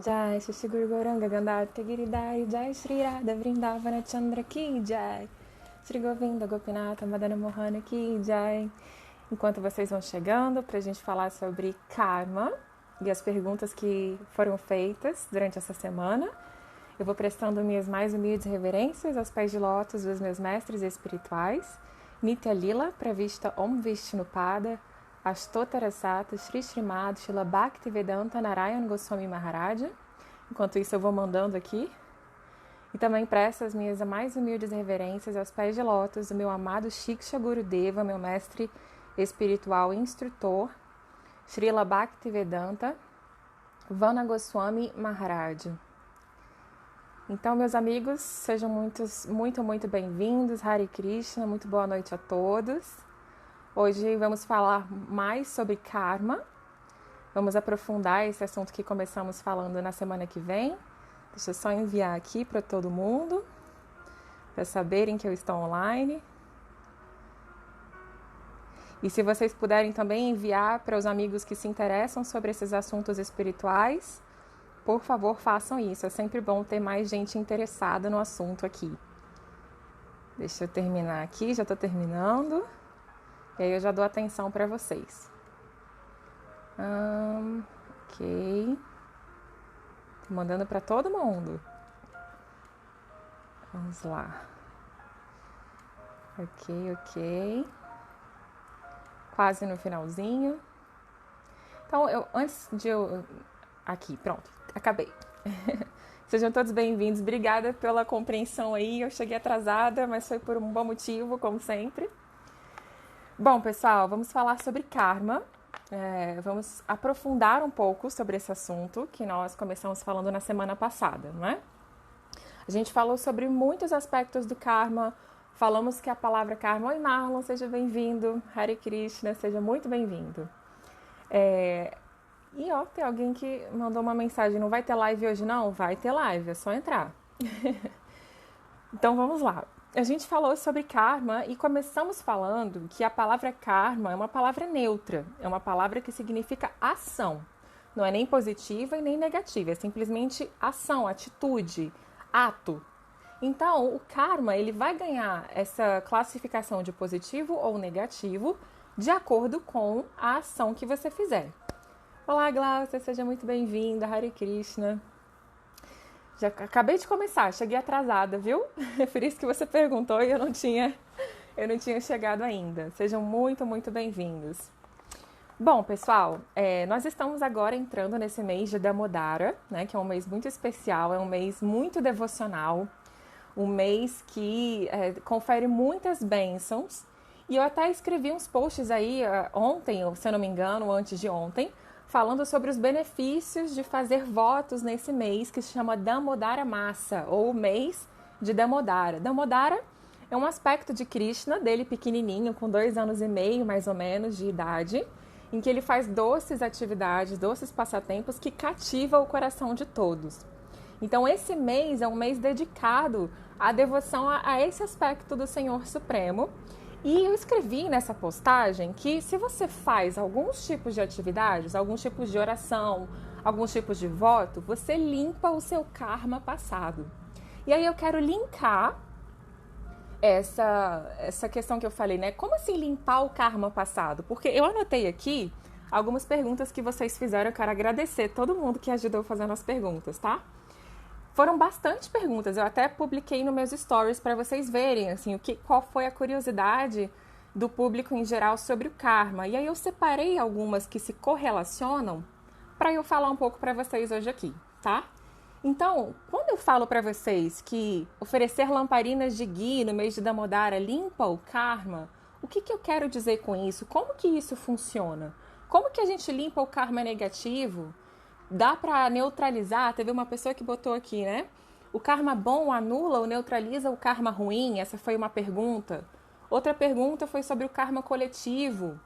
Jai Shri Guru Gauranga Gandharta Giridhari Jai Shri Radha Vrindavana Chandra Ki Jai Shri Govinda Gopinata Madana Mohana Ki Jai. Enquanto vocês vão chegando para a gente falar sobre karma e as perguntas que foram feitas durante essa semana, eu vou prestando minhas mais humildes reverências aos pés de lótus dos meus mestres espirituais, Nitya Lila, Pravishta Om Vishnupada, Ashtotarasata, Shri Srimad, Shila Bhaktivedanta Narayan Goswami Maharaja. Enquanto isso eu vou mandando aqui. E também presto as minhas mais humildes reverências aos pés de lótus do meu amado Shiksha Gurudeva, meu mestre espiritual e instrutor, Srila Bhaktivedanta Vana Goswami Maharaja. Então, meus amigos, sejam muito bem-vindos. Hare Krishna, muito boa noite a todos. Hoje vamos falar mais sobre karma. Vamos aprofundar esse assunto que começamos falando na semana que vem. Deixa eu só enviar aqui para todo mundo, para saberem que eu estou online. E se vocês puderem também enviar para os amigos que se interessam sobre esses assuntos espirituais, por favor, façam isso. É sempre bom ter mais gente interessada no assunto aqui. Deixa eu terminar aqui, já estou terminando. E aí eu já dou atenção para vocês. Ok. Tô mandando para todo mundo. Vamos lá. Ok. Quase no finalzinho. Então, Aqui, pronto. Acabei. Sejam todos bem-vindos. Obrigada pela compreensão aí. Eu cheguei atrasada, mas foi por um bom motivo, como sempre. Bom, pessoal, vamos falar sobre karma. Vamos aprofundar um pouco sobre esse assunto que nós começamos falando na semana passada, não é? A gente falou sobre muitos aspectos do karma. Falamos que a palavra karma... Oi, Marlon, seja bem-vindo. Hare Krishna, seja muito bem-vindo. E ó, tem alguém que mandou uma mensagem, não vai ter live hoje não? Vai ter live, é só entrar. Então vamos lá. A gente falou sobre karma e começamos falando que a palavra karma é uma palavra neutra, é uma palavra que significa ação. Não é nem positiva e nem negativa, é simplesmente ação, atitude, ato. Então, o karma ele vai ganhar essa classificação de positivo ou negativo de acordo com a ação que você fizer. Olá, Glaucia, seja muito bem-vinda, Hare Krishna. Já acabei de começar, cheguei atrasada, viu? É por isso que você perguntou e eu não tinha chegado ainda. Sejam muito bem-vindos. Bom, pessoal, nós estamos agora entrando nesse mês de Damodara, né? Que é um mês muito especial, é um mês muito devocional, um mês que confere muitas bênçãos. E eu até escrevi uns posts aí ontem, se eu não me engano, ou antes de ontem, falando sobre os benefícios de fazer votos nesse mês que se chama Damodara Massa, ou mês de Damodara. Damodara é um aspecto de Krishna, dele pequenininho, com 2 anos e meio mais ou menos de idade, em que ele faz doces atividades, doces passatempos que cativam o coração de todos. Então esse mês é um mês dedicado à devoção a esse aspecto do Senhor Supremo. E eu escrevi nessa postagem que se você faz alguns tipos de atividades, alguns tipos de oração, alguns tipos de voto, você limpa o seu karma passado. E aí eu quero linkar essa questão que eu falei, né? Como assim limpar o karma passado? Porque eu anotei aqui algumas perguntas que vocês fizeram. Eu quero agradecer todo mundo que ajudou fazendo as perguntas, tá? Foram bastante perguntas, eu até publiquei nos meus stories para vocês verem assim, qual foi a curiosidade do público em geral sobre o karma. E aí eu separei algumas que se correlacionam para eu falar um pouco para vocês hoje aqui, tá? Então, quando eu falo para vocês que oferecer lamparinas de ghee no mês de Damodara limpa o karma, o que eu quero dizer com isso? Como que isso funciona? Como que a gente limpa o karma negativo? Dá para neutralizar? Teve uma pessoa que botou aqui, né? O karma bom anula ou neutraliza o karma ruim? Essa foi uma pergunta. Outra pergunta foi sobre o karma coletivo,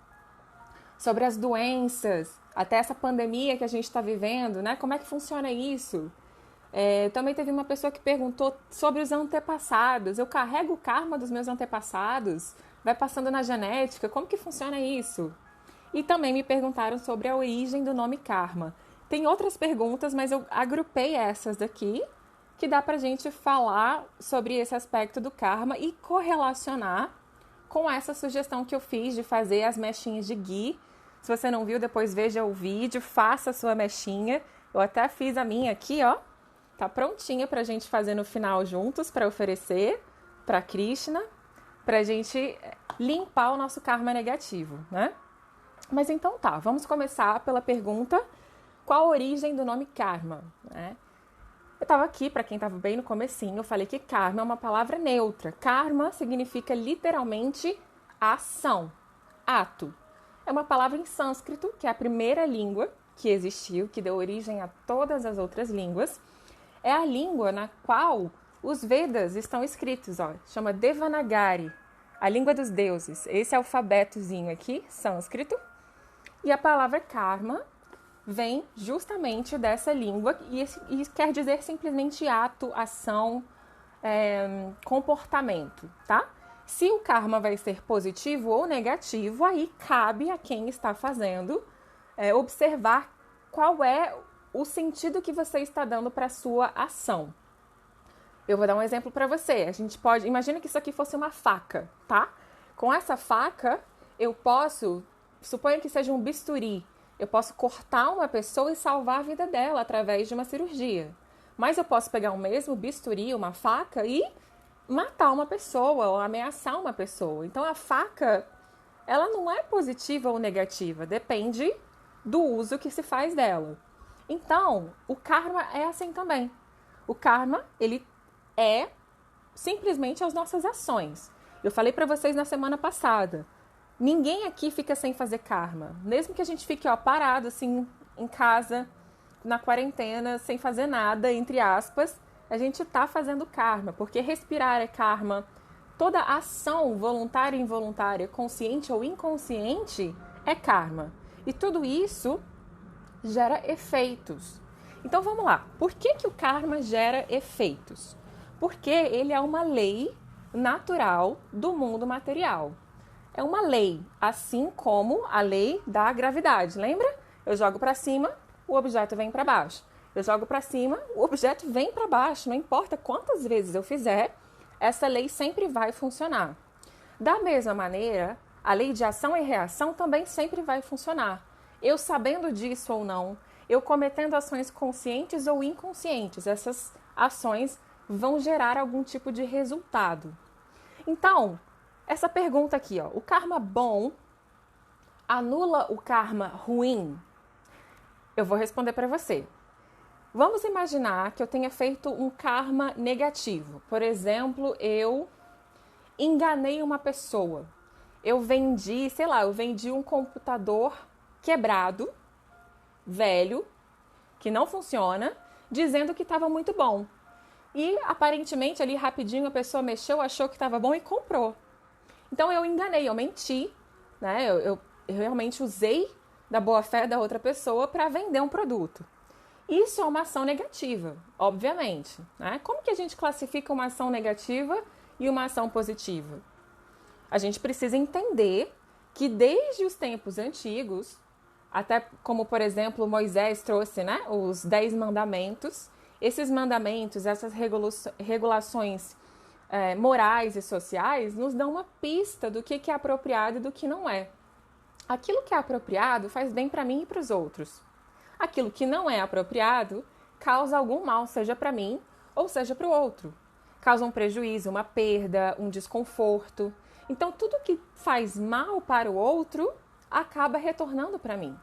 sobre as doenças, até essa pandemia que a gente está vivendo, né? Como é que funciona isso? Também teve uma pessoa que perguntou sobre os antepassados. Eu carrego o karma dos meus antepassados? Vai passando na genética? Como que funciona isso? E também me perguntaram sobre a origem do nome karma. Tem outras perguntas, mas eu agrupei essas daqui, que dá pra gente falar sobre esse aspecto do karma e correlacionar com essa sugestão que eu fiz de fazer as mechinhas de ghee. Se você não viu, depois veja o vídeo, faça a sua mechinha. Eu até fiz a minha aqui, ó. Tá prontinha pra gente fazer no final juntos, pra oferecer pra Krishna, pra gente limpar o nosso karma negativo, né? Mas então tá, vamos começar pela pergunta: qual a origem do nome karma, né? Eu estava aqui, para quem estava bem no comecinho, eu falei que karma é uma palavra neutra. Karma significa literalmente ação, ato. É uma palavra em sânscrito, que é a primeira língua que existiu, que deu origem a todas as outras línguas. É a língua na qual os Vedas estão escritos, ó, chama Devanagari, a língua dos deuses. Esse alfabetozinho aqui, sânscrito. E a palavra karma vem justamente dessa língua e quer dizer simplesmente ato, ação, comportamento, tá? Se o karma vai ser positivo ou negativo, aí cabe a quem está fazendo observar qual é o sentido que você está dando para a sua ação. Eu vou dar um exemplo para você. Imagina que isso aqui fosse uma faca, tá? Com essa faca, suponho que seja um bisturi, eu posso cortar uma pessoa e salvar a vida dela através de uma cirurgia. Mas eu posso pegar o mesmo bisturi, uma faca, e matar uma pessoa ou ameaçar uma pessoa. Então a faca, ela não é positiva ou negativa, depende do uso que se faz dela. Então, o karma é assim também. O karma, ele é simplesmente as nossas ações. Eu falei para vocês na semana passada, ninguém aqui fica sem fazer karma. Mesmo que a gente fique parado assim em casa, na quarentena, sem fazer nada, entre aspas, a gente tá fazendo karma, porque respirar é karma. Toda ação voluntária e involuntária, consciente ou inconsciente, é karma. E tudo isso gera efeitos. Então vamos lá. Por que o karma gera efeitos? Porque ele é uma lei natural do mundo material. É uma lei, assim como a lei da gravidade. Lembra? Eu jogo para cima, o objeto vem para baixo. Eu jogo para cima, o objeto vem para baixo. Não importa quantas vezes eu fizer, essa lei sempre vai funcionar. Da mesma maneira, a lei de ação e reação também sempre vai funcionar. Eu sabendo disso ou não, eu cometendo ações conscientes ou inconscientes, essas ações vão gerar algum tipo de resultado. Então, essa pergunta aqui, ó, o karma bom anula o karma ruim? Eu vou responder para você. Vamos imaginar que eu tenha feito um karma negativo. Por exemplo, eu enganei uma pessoa. Eu vendi um computador quebrado, velho, que não funciona, dizendo que estava muito bom. E aparentemente ali rapidinho a pessoa mexeu, achou que estava bom e comprou. Então eu enganei, eu menti, né? Eu realmente usei da boa-fé da outra pessoa para vender um produto. Isso é uma ação negativa, obviamente, né? Como que a gente classifica uma ação negativa e uma ação positiva? A gente precisa entender que desde os tempos antigos, até como, por exemplo, Moisés trouxe, né, os 10 mandamentos, esses mandamentos, essas regulações morais e sociais nos dão uma pista do que é apropriado e do que não é. Aquilo que é apropriado faz bem para mim e para os outros. Aquilo que não é apropriado causa algum mal, seja para mim ou seja para o outro. Causa um prejuízo, uma perda, um desconforto. Então, tudo que faz mal para o outro acaba retornando para mim.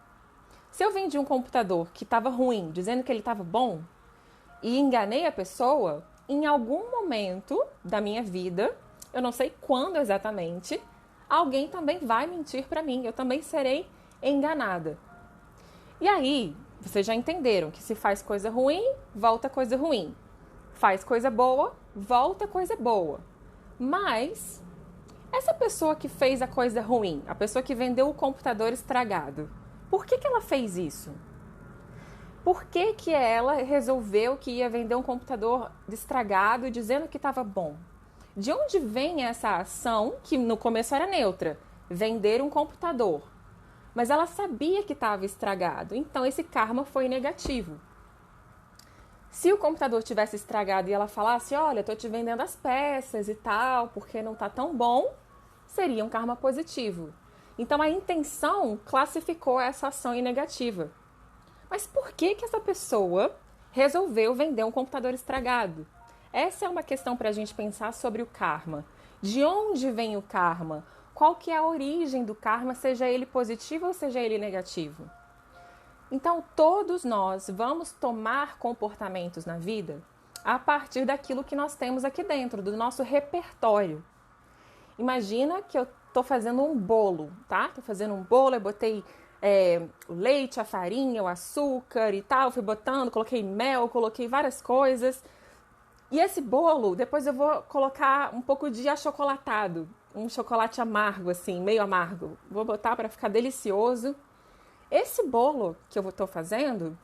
Se eu vendi um computador que estava ruim, dizendo que ele estava bom, e enganei a pessoa, em algum momento da minha vida, eu não sei quando exatamente, alguém também vai mentir para mim, eu também serei enganada. E aí, vocês já entenderam que se faz coisa ruim, volta coisa ruim. Faz coisa boa, volta coisa boa. Mas essa pessoa que fez a coisa ruim, a pessoa que vendeu o computador estragado, por que ela fez isso? Por que ela resolveu que ia vender um computador estragado dizendo que estava bom? De onde vem essa ação que no começo era neutra? Vender um computador. mas ela sabia que estava estragado, então esse karma foi negativo. Se o computador tivesse estragado e ela falasse, olha, estou te vendendo as peças e tal, porque não está tão bom, seria um karma positivo. Então a intenção classificou essa ação em negativa. Mas por que essa pessoa resolveu vender um computador estragado? Essa é uma questão para a gente pensar sobre o karma. De onde vem o karma? Qual que é a origem do karma, seja ele positivo ou seja ele negativo? Então, todos nós vamos tomar comportamentos na vida a partir daquilo que nós temos aqui dentro, do nosso repertório. Imagina que eu estou fazendo um bolo, tá? Estou fazendo um bolo, eu botei o leite, a farinha, o açúcar e tal, fui botando, coloquei mel, coloquei várias coisas. E esse bolo, depois eu vou colocar um pouco de achocolatado, um chocolate amargo assim, meio amargo. Vou botar para ficar delicioso. Esse bolo que eu estou fazendo,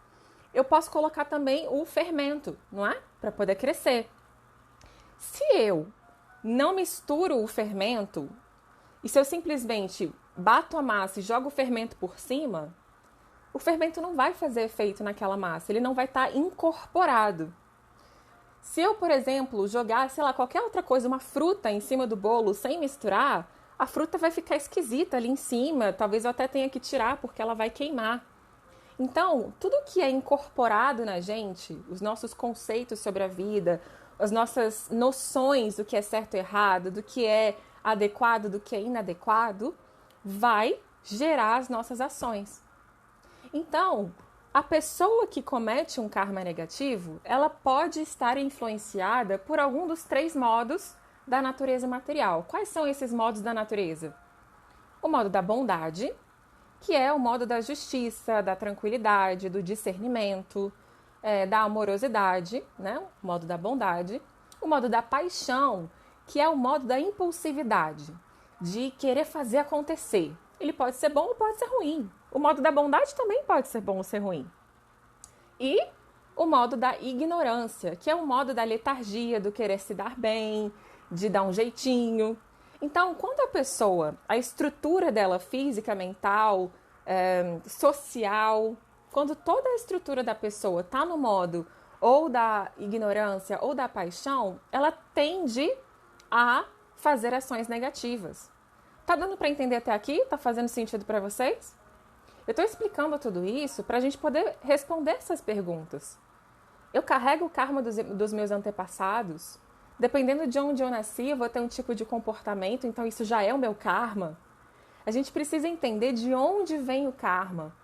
eu posso colocar também o fermento, não é? Para poder crescer. Se eu não misturo o fermento, e se eu simplesmente bato a massa e jogo o fermento por cima, o fermento não vai fazer efeito naquela massa, ele não vai estar incorporado. Se eu, por exemplo, jogar, sei lá, qualquer outra coisa, uma fruta em cima do bolo sem misturar, a fruta vai ficar esquisita ali em cima, talvez eu até tenha que tirar porque ela vai queimar. Então, tudo que é incorporado na gente, os nossos conceitos sobre a vida, as nossas noções do que é certo e errado, do que é adequado, do que é inadequado, vai gerar as nossas ações. Então, a pessoa que comete um karma negativo, ela pode estar influenciada por algum dos 3 modos da natureza material. Quais são esses modos da natureza? O modo da bondade, que é o modo da justiça, da tranquilidade, do discernimento, da amorosidade, né? O modo da bondade. O modo da paixão, que é o modo da impulsividade, de querer fazer acontecer. Ele pode ser bom ou pode ser ruim. O modo da bondade também pode ser bom ou ser ruim. E o modo da ignorância, que é o modo da letargia, do querer se dar bem, de dar um jeitinho. Então, quando a pessoa, a estrutura dela física, mental, social, quando toda a estrutura da pessoa está no modo ou da ignorância ou da paixão, ela tende a fazer ações negativas. Tá dando para entender até aqui? Tá fazendo sentido para vocês? Eu estou explicando tudo isso para a gente poder responder essas perguntas. Eu carrego o karma dos meus antepassados. Dependendo de onde eu nasci, eu vou ter um tipo de comportamento, então isso já é o meu karma. A gente precisa entender de onde vem o karma.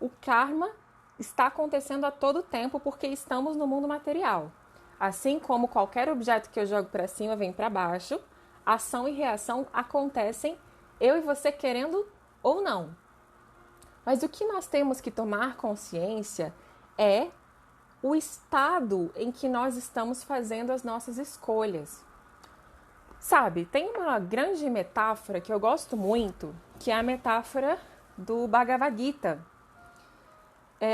O karma está acontecendo a todo tempo porque estamos no mundo material. Assim como qualquer objeto que eu jogo para cima vem para baixo, ação e reação acontecem, eu e você querendo ou não. Mas o que nós temos que tomar consciência é o estado em que nós estamos fazendo as nossas escolhas. Sabe, tem uma grande metáfora que eu gosto muito, que é a metáfora do Bhagavad Gita.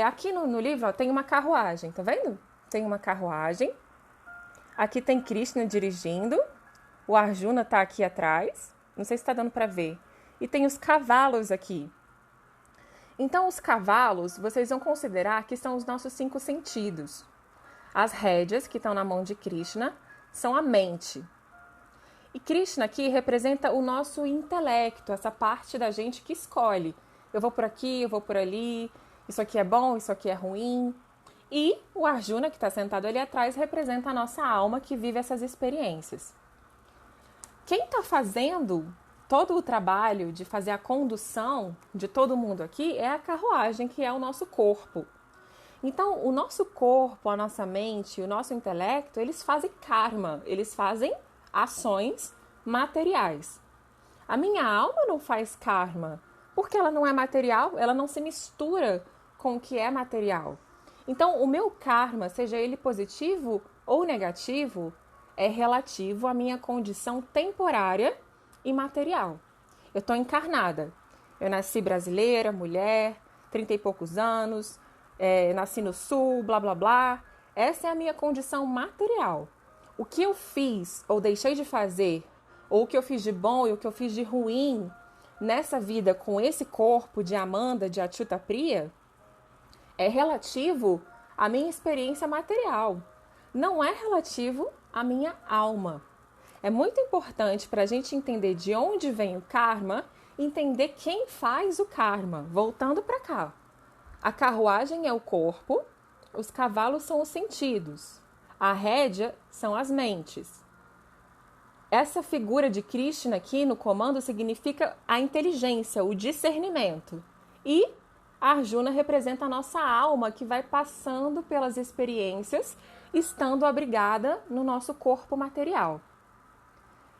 Aqui no livro tem uma carruagem, tá vendo? Tem uma carruagem. Aqui tem Krishna dirigindo. O Arjuna tá aqui atrás. Não sei se está dando para ver. E tem os cavalos aqui. Então, os cavalos, vocês vão considerar que são os nossos 5 sentidos. As rédeas, que estão na mão de Krishna, são a mente. E Krishna aqui representa o nosso intelecto, essa parte da gente que escolhe. Eu vou por aqui, eu vou por ali, isso aqui é bom, isso aqui é ruim. E o Arjuna, que está sentado ali atrás, representa a nossa alma que vive essas experiências. Quem está fazendo todo o trabalho de fazer a condução de todo mundo aqui é a carruagem, que é o nosso corpo. Então, o nosso corpo, a nossa mente, o nosso intelecto, eles fazem karma, eles fazem ações materiais. A minha alma não faz karma, porque ela não é material, ela não se mistura com o que é material. Então, o meu karma, seja ele positivo ou negativo, é relativo à minha condição temporária e material. Eu estou encarnada. Eu nasci brasileira, mulher, 30 e poucos anos, nasci no sul, blá, blá, blá. Essa é a minha condição material. O que eu fiz ou deixei de fazer, ou o que eu fiz de bom e o que eu fiz de ruim, nessa vida com esse corpo de Amanda, de Achyuta Priya, é relativo à minha experiência material. Não é relativo à minha alma. É muito importante para a gente entender de onde vem o karma, entender quem faz o karma. Voltando para cá. A carruagem é o corpo, os cavalos são os sentidos, a rédea são as mentes. Essa figura de Krishna aqui no comando significa a inteligência, o discernimento. E Arjuna representa a nossa alma que vai passando pelas experiências, estando abrigada no nosso corpo material.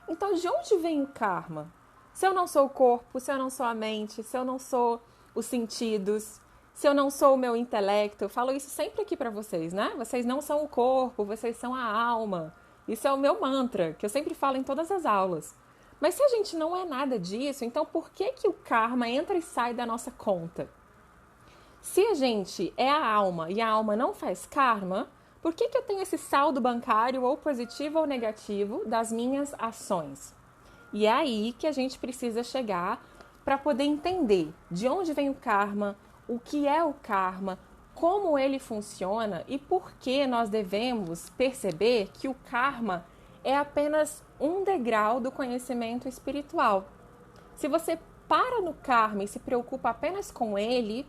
Então, de onde vem o karma? Se eu não sou o corpo, se eu não sou a mente, se eu não sou os sentidos, se eu não sou o meu intelecto, eu falo isso sempre aqui para vocês, né? Vocês não são o corpo, vocês são a alma. Isso é o meu mantra, que eu sempre falo em todas as aulas. Mas se a gente não é nada disso, então por que o karma entra e sai da nossa conta? Se a gente é a alma e a alma não faz karma, por que eu tenho esse saldo bancário ou positivo ou negativo das minhas ações? E é aí que a gente precisa chegar para poder entender de onde vem o karma, o que é o karma, como ele funciona e por que nós devemos perceber que o karma é apenas um degrau do conhecimento espiritual. Se você para no karma e se preocupa apenas com ele,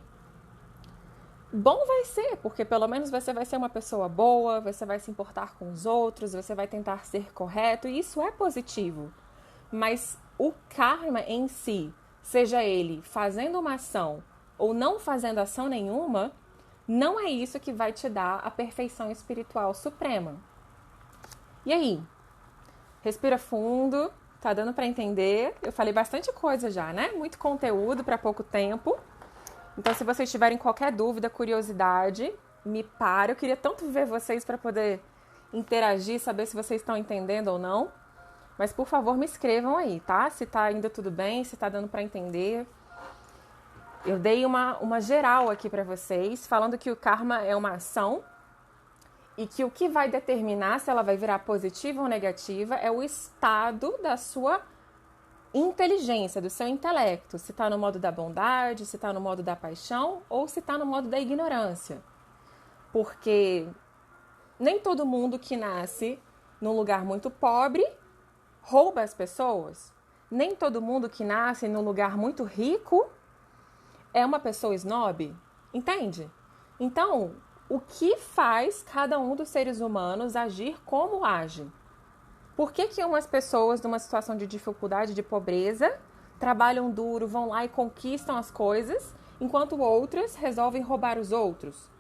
bom vai ser, porque pelo menos você vai ser uma pessoa boa, você vai se importar com os outros, você vai tentar ser correto, e isso é positivo. Mas o karma em si, seja ele fazendo uma ação ou não fazendo ação nenhuma, não é isso que vai te dar a perfeição espiritual suprema. E aí? Respira fundo, tá dando para entender? Eu falei bastante coisa já, né? Muito conteúdo para pouco tempo. Então, se vocês tiverem qualquer dúvida, curiosidade, me para. Eu queria tanto ver vocês para poder interagir, saber se vocês estão entendendo ou não. Mas, por favor, me escrevam aí, tá? Se tá ainda tudo bem, se tá dando para entender. Eu dei uma geral aqui para vocês, falando que o karma é uma ação e que o que vai determinar se ela vai virar positiva ou negativa é o estado da sua inteligência, do seu intelecto. Se está no modo da bondade, se está no modo da paixão ou se está no modo da ignorância. Porque nem todo mundo que nasce num lugar muito pobre rouba as pessoas. Nem todo mundo que nasce num lugar muito rico é uma pessoa snob, entende? Então, o que faz cada um dos seres humanos agir como age? Por que umas pessoas numa situação de dificuldade, de pobreza, trabalham duro, vão lá e conquistam as coisas, enquanto outras resolvem roubar os outros?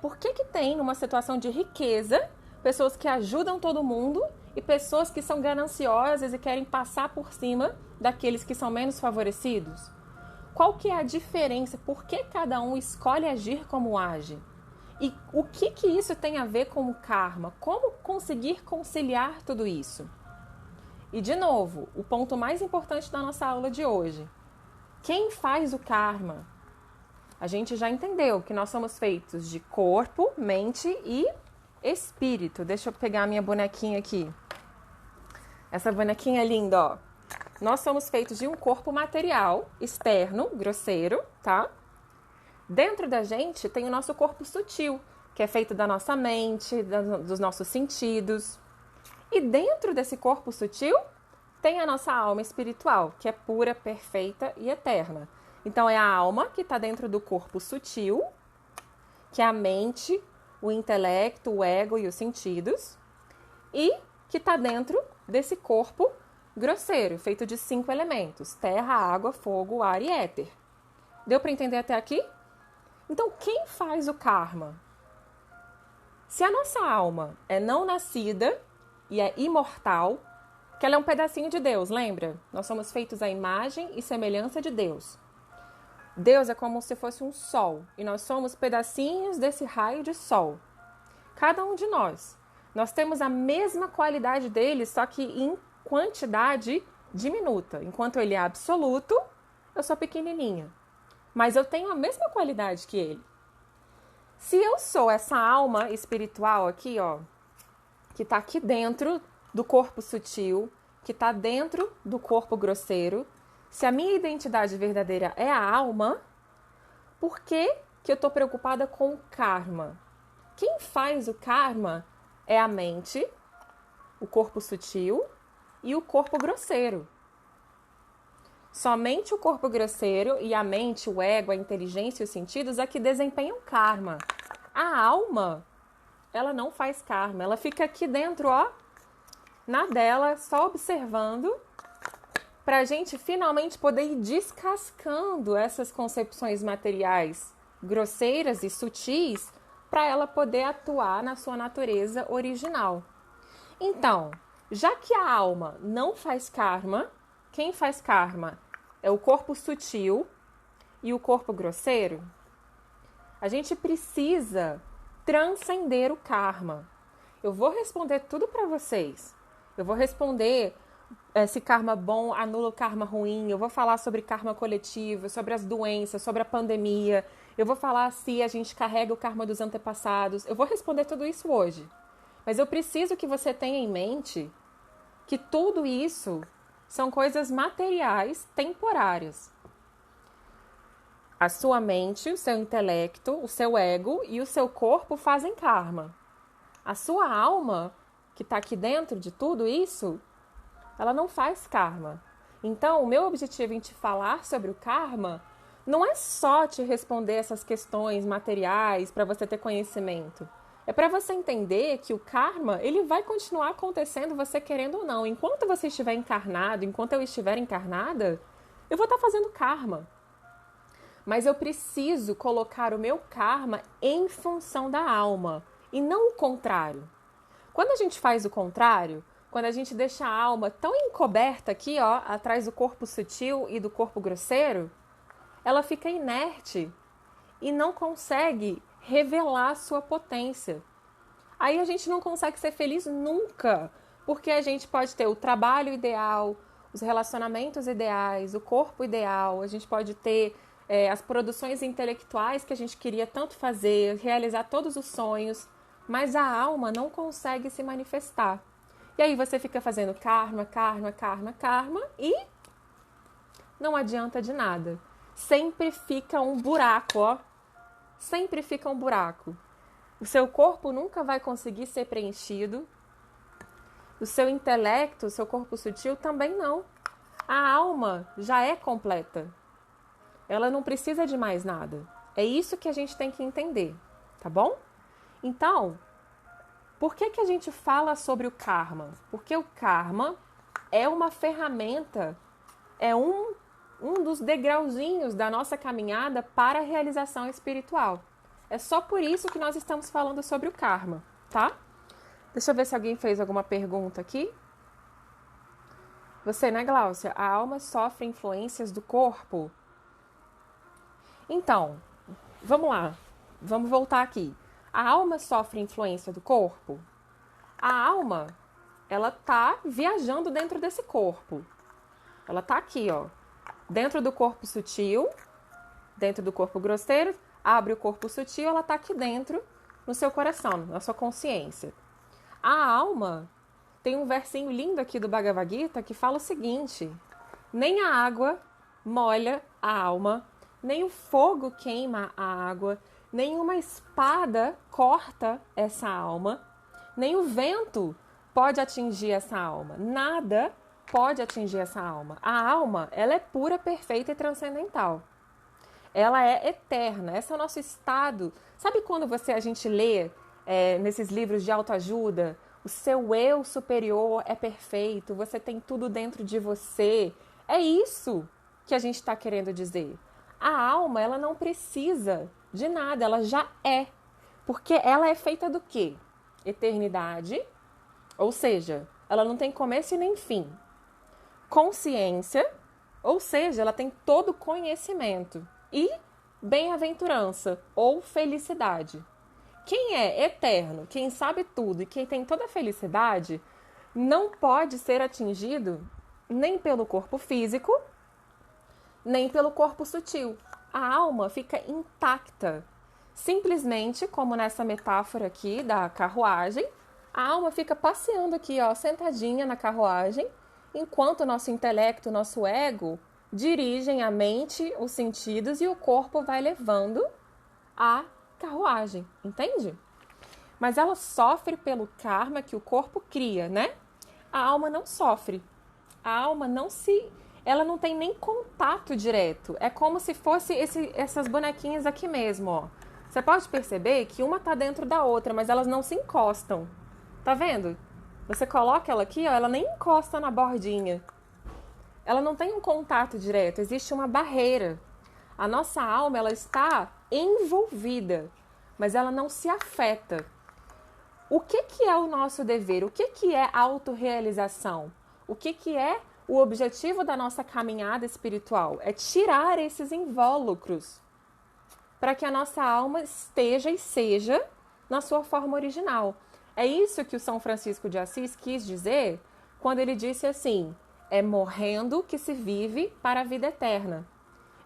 Por que tem numa situação de riqueza pessoas que ajudam todo mundo e pessoas que são gananciosas e querem passar por cima daqueles que são menos favorecidos? Qual que é a diferença? Por que cada um escolhe agir como age? E o que isso tem a ver com o karma? Como conseguir conciliar tudo isso? E, de novo, o ponto mais importante da nossa aula de hoje. Quem faz o karma? A gente já entendeu que nós somos feitos de corpo, mente e espírito. Deixa eu pegar a minha bonequinha aqui. Essa bonequinha é linda, ó. Nós somos feitos de um corpo material, externo, grosseiro, tá? Dentro da gente tem o nosso corpo sutil, que é feito da nossa mente, dos nossos sentidos. E dentro desse corpo sutil tem a nossa alma espiritual, que é pura, perfeita e eterna. Então é a alma que está dentro do corpo sutil, que é a mente, o intelecto, o ego e os sentidos, e que está dentro desse corpo grosseiro, feito de 5 elementos: terra, água, fogo, ar e éter. Deu para entender até aqui? Então, quem faz o karma? Se a nossa alma é não nascida e é imortal, que ela é um pedacinho de Deus, lembra? Nós somos feitos à imagem e semelhança de Deus. Deus é como se fosse um sol, e nós somos pedacinhos desse raio de sol. Cada um de nós. Nós temos a mesma qualidade dele, só que em quantidade diminuta. Enquanto ele é absoluto, eu sou pequenininha. Mas eu tenho a mesma qualidade que ele. Se eu sou essa alma espiritual aqui, ó, que está aqui dentro do corpo sutil, que está dentro do corpo grosseiro, se a minha identidade verdadeira é a alma, por que eu estou preocupada com o karma? Quem faz o karma é a mente, o corpo sutil e o corpo grosseiro. Somente o corpo grosseiro e a mente, o ego, a inteligência e os sentidos é que desempenham karma. A alma, ela não faz karma, ela fica aqui dentro, ó, na dela, só observando, para a gente finalmente poder ir descascando essas concepções materiais grosseiras e sutis, para ela poder atuar na sua natureza original. Então, já que a alma não faz karma, quem faz karma é o corpo sutil e o corpo grosseiro, a gente precisa transcender o karma. Eu vou responder tudo para vocês. Eu vou responder se karma bom anula o karma ruim. Eu vou falar sobre karma coletivo, sobre as doenças, sobre a pandemia. Eu vou falar se a gente carrega o karma dos antepassados. Eu vou responder tudo isso hoje. Mas eu preciso que você tenha em mente que tudo isso são coisas materiais, temporárias. A sua mente, o seu intelecto, o seu ego e o seu corpo fazem karma. A sua alma, que está aqui dentro de tudo isso, ela não faz karma. Então, o meu objetivo em te falar sobre o karma não é só te responder essas questões materiais para você ter conhecimento. É para você entender que o karma, ele vai continuar acontecendo você querendo ou não. Enquanto você estiver encarnado, enquanto eu estiver encarnada, eu vou estar fazendo karma. Mas eu preciso colocar o meu karma em função da alma e não o contrário. Quando a gente faz o contrário, quando a gente deixa a alma tão encoberta aqui, ó, atrás do corpo sutil e do corpo grosseiro, ela fica inerte e não consegue revelar a sua potência. Aí a gente não consegue ser feliz nunca, porque a gente pode ter o trabalho ideal, os relacionamentos ideais, o corpo ideal, a gente pode ter as produções intelectuais que a gente queria tanto fazer, realizar todos os sonhos, mas a alma não consegue se manifestar. E aí você fica fazendo karma, karma, karma, karma e não adianta de nada. Sempre fica um buraco, ó. Sempre fica um buraco. O seu corpo nunca vai conseguir ser preenchido. O seu intelecto, o seu corpo sutil também não. A alma já é completa. Ela não precisa de mais nada. É isso que a gente tem que entender, tá bom? Então, por que a gente fala sobre o karma? Porque o karma é uma ferramenta, é um dos degrauzinhos da nossa caminhada para a realização espiritual. É só por isso que nós estamos falando sobre o karma, tá? Deixa eu ver se alguém fez alguma pergunta aqui. Você, né, Gláucia? A alma sofre influências do corpo? Então, vamos lá. Vamos voltar aqui. A alma sofre influência do corpo? A alma, ela tá viajando dentro desse corpo. Ela tá aqui, ó. Dentro do corpo sutil, dentro do corpo grosseiro, abre o corpo sutil, ela tá aqui dentro, no seu coração, na sua consciência. A alma, tem um versinho lindo aqui do Bhagavad Gita que fala o seguinte: nem a água molha a alma, nem o fogo queima a água, nem uma espada corta essa alma, nem o vento pode atingir essa alma. Nada pode atingir essa alma. A alma, ela é pura, perfeita e transcendental. Ela é eterna. Esse é o nosso estado. Sabe quando a gente lê nesses livros de autoajuda, o seu eu superior é perfeito, você tem tudo dentro de você. É isso que a gente está querendo dizer. A alma, ela não precisa de nada, ela já é. Porque ela é feita do quê? Eternidade, ou seja, ela não tem começo e nem fim. Consciência, ou seja, ela tem todo conhecimento. E bem-aventurança, ou felicidade. Quem é eterno, quem sabe tudo e quem tem toda a felicidade, não pode ser atingido nem pelo corpo físico, nem pelo corpo sutil. A alma fica intacta. Simplesmente, como nessa metáfora aqui da carruagem, a alma fica passeando aqui, ó, sentadinha na carruagem, enquanto o nosso intelecto, o nosso ego, dirigem a mente, os sentidos e o corpo vai levando a carruagem, entende? Mas ela sofre pelo karma que o corpo cria, né? A alma não sofre. A alma ela não tem nem contato direto. É como se fosse essas bonequinhas aqui mesmo, ó. Você pode perceber que uma tá dentro da outra, mas elas não se encostam. Tá vendo? Você coloca ela aqui, ó, ela nem encosta na bordinha. Ela não tem um contato direto, existe uma barreira. A nossa alma, ela está envolvida, mas ela não se afeta. O que é o nosso dever? O que é autorrealização? O que é o objetivo da nossa caminhada espiritual? É tirar esses invólucros para que a nossa alma esteja e seja na sua forma original. É isso que o São Francisco de Assis quis dizer quando ele disse assim: é morrendo que se vive para a vida eterna.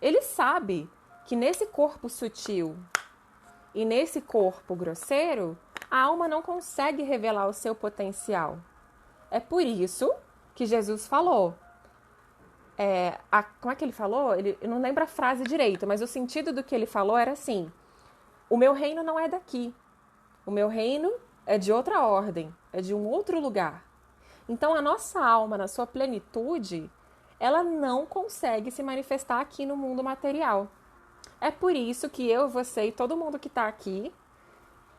Ele sabe que nesse corpo sutil e nesse corpo grosseiro, a alma não consegue revelar o seu potencial. É por isso que Jesus falou. Como é que ele falou? Eu não lembro a frase direito, mas o sentido do que ele falou era assim: o meu reino não é daqui. O meu reino é de outra ordem, é de um outro lugar. Então, a nossa alma, na sua plenitude, ela não consegue se manifestar aqui no mundo material. É por isso que eu, você e todo mundo que está aqui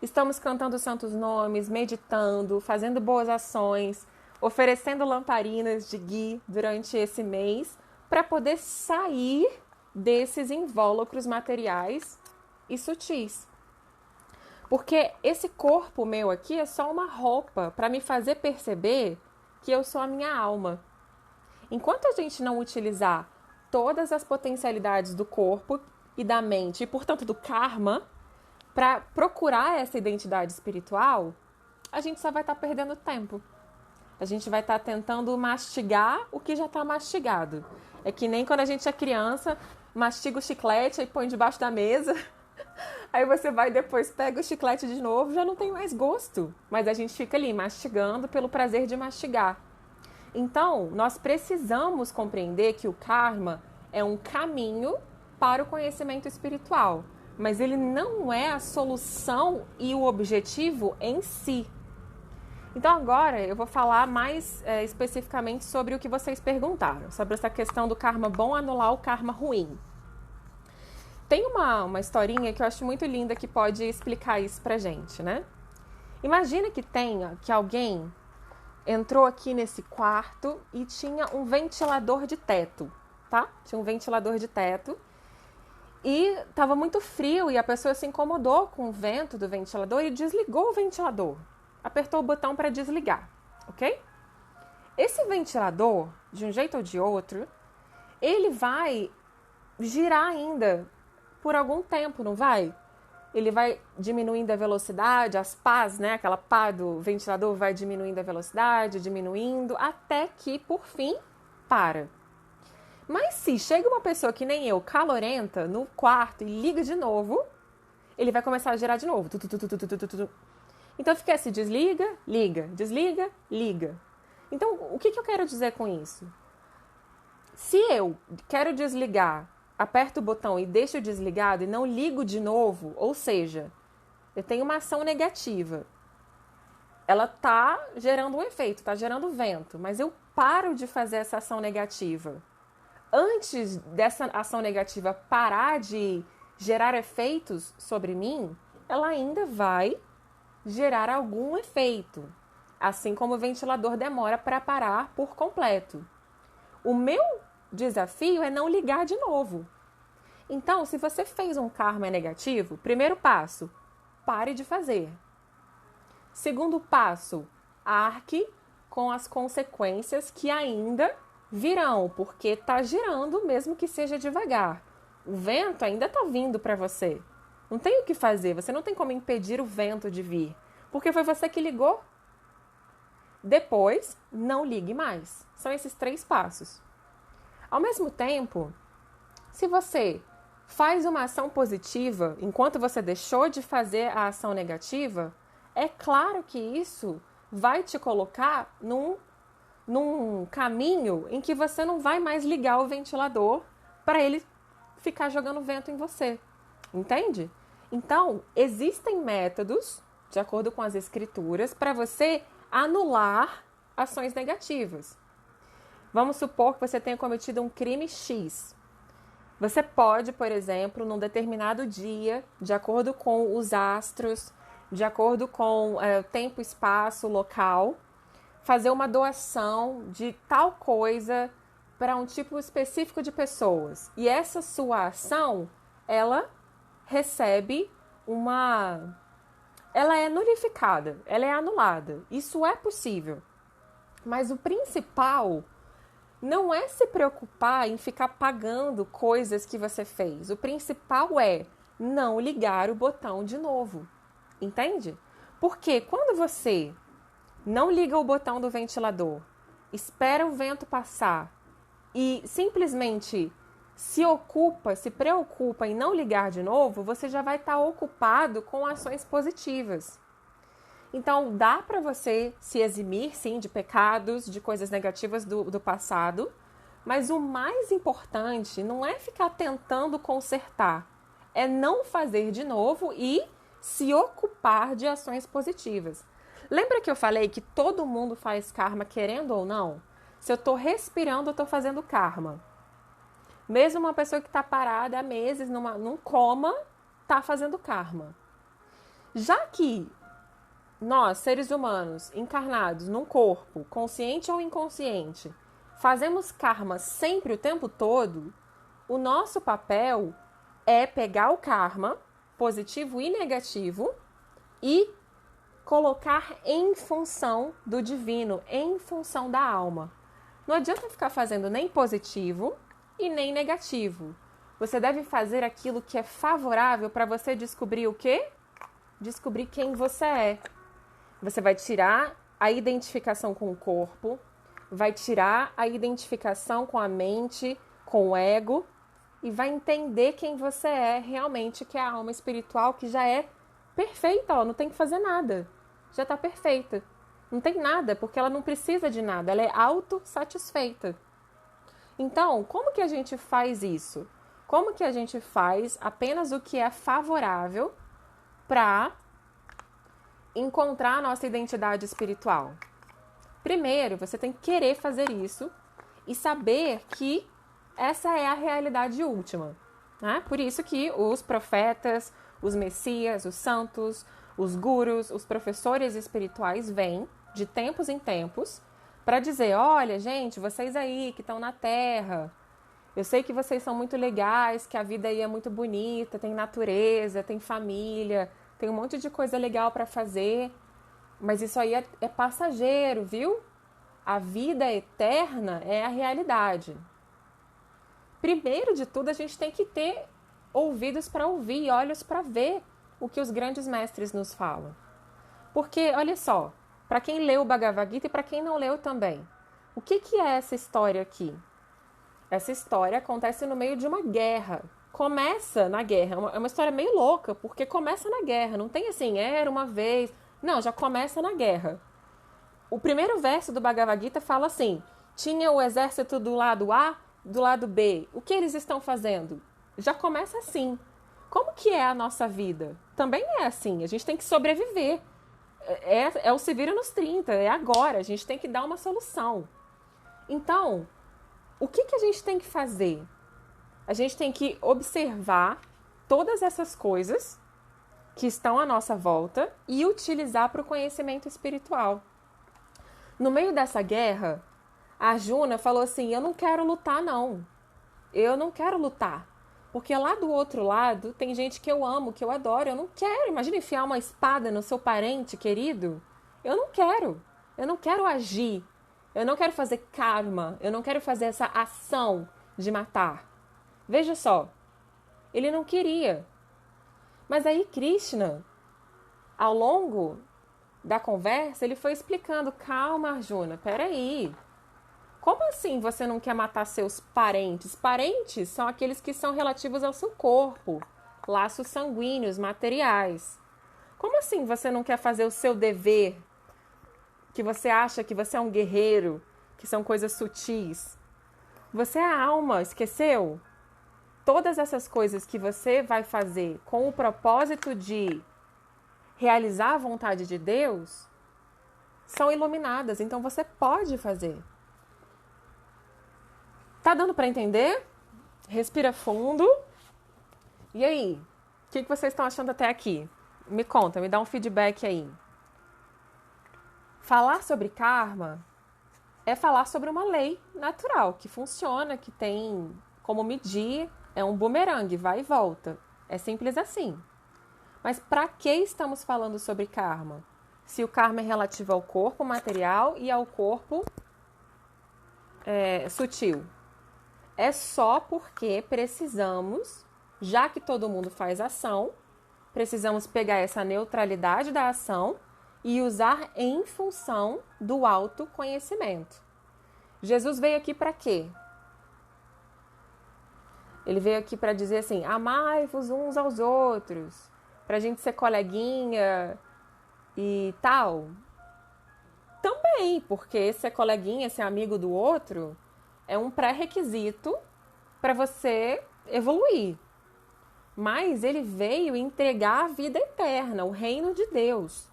estamos cantando santos nomes, meditando, fazendo boas ações, oferecendo lamparinas de ghee durante esse mês para poder sair desses invólucros materiais e sutis. Porque esse corpo meu aqui é só uma roupa para me fazer perceber que eu sou a minha alma. Enquanto a gente não utilizar todas as potencialidades do corpo e da mente, e portanto do karma, para procurar essa identidade espiritual, a gente só vai estar perdendo tempo. A gente vai estar tentando mastigar o que já está mastigado. É que nem quando a gente é criança, mastiga o chiclete e põe debaixo da mesa. Aí você vai depois, pega o chiclete de novo, já não tem mais gosto. Mas a gente fica ali mastigando pelo prazer de mastigar. Então, nós precisamos compreender que o karma é um caminho para o conhecimento espiritual. Mas ele não é a solução e o objetivo em si. Então agora eu vou falar mais especificamente sobre o que vocês perguntaram, sobre essa questão do karma bom anular o karma ruim. Tem uma historinha que eu acho muito linda que pode explicar isso pra gente, né? Imagina que alguém entrou aqui nesse quarto e tinha um ventilador de teto, tá? Tinha um ventilador de teto e estava muito frio e a pessoa se incomodou com o vento do ventilador e desligou o ventilador. Apertou o botão para desligar, ok? Esse ventilador, de um jeito ou de outro, ele vai girar ainda por algum tempo, não vai? Ele vai diminuindo a velocidade, as pás, né? Aquela pá do ventilador vai diminuindo a velocidade, diminuindo, até que, por fim, para. Mas se chega uma pessoa que nem eu, calorenta, no quarto e liga de novo, ele vai começar a girar de novo. Então fica assim, desliga, liga, desliga, liga. Então, o que eu quero dizer com isso? Se eu quero desligar, aperto o botão e deixo desligado e não ligo de novo, ou seja, eu tenho uma ação negativa. Ela está gerando um efeito, está gerando vento, mas eu paro de fazer essa ação negativa. Antes dessa ação negativa parar de gerar efeitos sobre mim, ela ainda vai gerar algum efeito, assim como o ventilador demora para parar por completo. O meu desafio é não ligar de novo. Então, se você fez um karma negativo, primeiro passo, pare de fazer. Segundo passo, arque com as consequências que ainda virão, porque está girando mesmo que seja devagar. O vento ainda está vindo para você. Não tem o que fazer, você não tem como impedir o vento de vir, porque foi você que ligou. Depois, não ligue mais. São esses 3 passos. Ao mesmo tempo, se você faz uma ação positiva enquanto você deixou de fazer a ação negativa, é claro que isso vai te colocar num caminho em que você não vai mais ligar o ventilador para ele ficar jogando vento em você. Entende? Então, existem métodos, de acordo com as escrituras, para você anular ações negativas. Vamos supor que você tenha cometido um crime X. Você pode, por exemplo, num determinado dia, de acordo com os astros, de acordo com o tempo, espaço, local, fazer uma doação de tal coisa para um tipo específico de pessoas. E essa sua ação, ela recebe ela é nulificada, ela é anulada. Isso é possível. Mas o principal não é se preocupar em ficar pagando coisas que você fez. O principal é não ligar o botão de novo. Entende? Porque quando você não liga o botão do ventilador, espera o vento passar e simplesmente se preocupa em não ligar de novo, você já vai estar ocupado com ações positivas. Então, dá para você se eximir, sim, de pecados, de coisas negativas do passado, mas o mais importante não é ficar tentando consertar, é não fazer de novo e se ocupar de ações positivas. Lembra que eu falei que todo mundo faz karma querendo ou não? Se eu estou respirando, eu estou fazendo karma. Mesmo uma pessoa que está parada há meses num coma, está fazendo karma. Já que nós, seres humanos, encarnados num corpo, consciente ou inconsciente, fazemos karma sempre o tempo todo, o nosso papel é pegar o karma, positivo e negativo, e colocar em função do divino, em função da alma. Não adianta ficar fazendo nem positivo e nem negativo. Você deve fazer aquilo que é favorável para você descobrir o quê? Descobrir quem você é. Você vai tirar a identificação com o corpo, vai tirar a identificação com a mente, com o ego, e vai entender quem você é realmente, que é a alma espiritual, que já é perfeita, ó, não tem que fazer nada. Já está perfeita. Não tem nada, porque ela não precisa de nada, ela é autossatisfeita. Então, como que a gente faz isso? Como que a gente faz apenas o que é favorável para encontrar a nossa identidade espiritual? Primeiro, você tem que querer fazer isso e saber que essa é a realidade última, né? Por isso que os profetas, os messias, os santos, os gurus, os professores espirituais vêm de tempos em tempos para dizer, olha, gente, vocês aí que estão na Terra, eu sei que vocês são muito legais, que a vida aí é muito bonita, tem natureza, tem família, tem um monte de coisa legal para fazer, mas isso aí é passageiro, viu? A vida eterna é a realidade. Primeiro de tudo, a gente tem que ter ouvidos para ouvir e olhos para ver o que os grandes mestres nos falam. Porque, olha só, para quem leu o Bhagavad Gita e para quem não leu também, o que é essa história aqui? Essa história acontece no meio de uma guerra. Começa na guerra. É uma história meio louca, porque começa na guerra. Não tem assim, era uma vez. Não, já começa na guerra. O primeiro verso do Bhagavad Gita fala assim, tinha o exército do lado A, do lado B. O que eles estão fazendo? Já começa assim. Como que é a nossa vida? Também é assim. A gente tem que sobreviver. É o se vira nos 30. É agora. A gente tem que dar uma solução. Então, o que a gente tem que fazer? A gente tem que observar todas essas coisas que estão à nossa volta e utilizar para o conhecimento espiritual. No meio dessa guerra, a Arjuna falou assim, eu não quero lutar não. Eu não quero lutar. Porque lá do outro lado tem gente que eu amo, que eu adoro. Eu não quero. Imagina enfiar uma espada no seu parente querido. Eu não quero. Eu não quero agir. Eu não quero fazer karma. Eu não quero fazer essa ação de matar. Veja só. Ele não queria. Mas aí Krishna, ao longo da conversa, ele foi explicando. Calma, Arjuna, peraí. Como assim você não quer matar seus parentes? Parentes são aqueles que são relativos ao seu corpo, laços sanguíneos, materiais. Como assim você não quer fazer o seu dever, que você acha que você é um guerreiro, que são coisas sutis. Você é a alma, esqueceu? Todas essas coisas que você vai fazer com o propósito de realizar a vontade de Deus são iluminadas, então você pode fazer. Tá dando para entender? Respira fundo. E aí? O que vocês estão achando até aqui? Me conta, me dá um feedback aí. Falar sobre karma é falar sobre uma lei natural, que funciona, que tem como medir, é um bumerangue, vai e volta. É simples assim. Mas para que estamos falando sobre karma? Se o karma é relativo ao corpo material e ao corpo sutil. É só porque precisamos, já que todo mundo faz ação, precisamos pegar essa neutralidade da ação e usar em função do autoconhecimento. Jesus veio aqui para quê? Ele veio aqui para dizer assim, amai-vos uns aos outros, para a gente ser coleguinha e tal. Também, porque ser coleguinha, ser amigo do outro, é um pré-requisito para você evoluir. Mas ele veio entregar a vida eterna, o reino de Deus.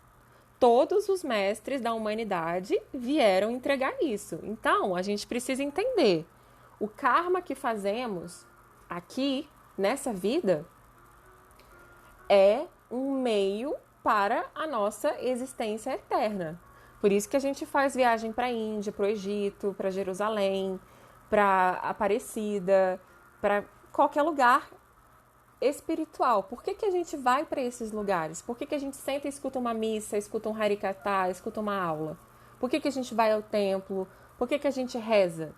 Todos os mestres da humanidade vieram entregar isso. Então, a gente precisa entender. O karma que fazemos aqui, nessa vida, é um meio para a nossa existência eterna. Por isso que a gente faz viagem para a Índia, para o Egito, para Jerusalém, para Aparecida, para qualquer lugar espiritual. Por que a gente vai para esses lugares? Por que a gente senta e escuta uma missa, escuta um harikata, escuta uma aula? Por que a gente vai ao templo? Por que a gente reza?